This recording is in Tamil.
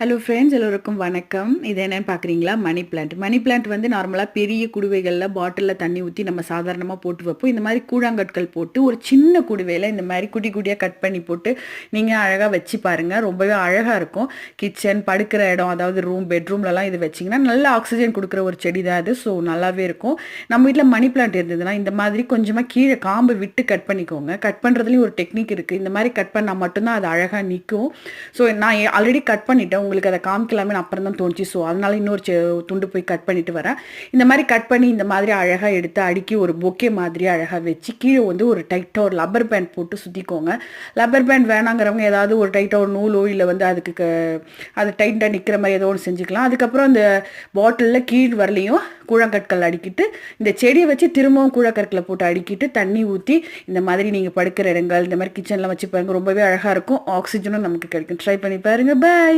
ஹலோ ஃப்ரெண்ட்ஸ், எல்லோருக்கும் வணக்கம். இது என்னன்னு பார்க்குறீங்களா? Money plant. மணி பிளான்ட் வந்து நார்மலாக பெரிய குடுவைகளில் பாட்டிலில் தண்ணி ஊற்றி நம்ம சாதாரணமாக போட்டு வைப்போம். இந்த மாதிரி கூழாங்கற்கள் போட்டு ஒரு சின்ன குடுவையில் இந்த மாதிரி குட்டி குட்டியாக கட் பண்ணி போட்டு நீங்கள் அழகாக வச்சு பாருங்கள். ரொம்பவே அழகாக இருக்கும். கிச்சன், படுக்கிற இடம், அதாவது பெட்ரூம்லலாம் இது வச்சிங்கன்னா நல்ல ஆக்சிஜன் கொடுக்குற ஒரு செடி தான் அது. ஸோ நல்லாவே இருக்கும். நம்ம வீட்டில் மணி பிளான்ட் இருந்ததுன்னா இந்த மாதிரி கொஞ்சமாக கீழே காம்பு விட்டு கட் பண்ணிக்கோங்க. கட் பண்ணுறதுலேயும் ஒரு டெக்னிக் இருக்குது. இந்த மாதிரி கட் பண்ணால் மட்டும்தான் அது அழகாக நிற்கும். ஸோ நான் ஆல்ரெடி கட் பண்ணிட்டேன். உங்களுக்கு அதை காமிக்கலாமே அப்புறம் தான் தோணுச்சு. ஸோ அதனால இன்னொரு துண்டு போய் கட் பண்ணிட்டு வரேன். இந்த மாதிரி கட் பண்ணி இந்த மாதிரி அழகாக எடுத்து அடுக்கி ஒரு பொக்கே மாதிரி அழகாக வச்சு கீழே வந்து ஒரு டைட்டாக ஒரு லப்பர் பேண்ட் போட்டு சுற்றிக்கோங்க. லப்பர் பேண்ட் வேணாங்கிறவங்க ஏதாவது ஒரு டைட்டாக ஒரு நூலோ இல்லை வந்து அதுக்கு அது டைட்டாக நிற்கிற மாதிரி ஏதோ ஒன்று செஞ்சுக்கலாம். அதுக்கப்புறம் அந்த பாட்டிலில் கீழ் வரலையும் கூழாங்கற்கள் அடிக்கிட்டு இந்த செடியை வச்சு திரும்பவும் கூழாங்கற்களை போட்டு அடிக்கிட்டு தண்ணி ஊற்றி இந்த மாதிரி நீங்கள் படுக்கிற இடங்கள் இந்த மாதிரி கிச்சன்லாம் வச்சு பாருங்கள். ரொம்பவே அழகாக இருக்கும். ஆக்சிஜனும் நமக்கு கிடைக்கும். ட்ரை பண்ணி பாருங்கள். பாய்.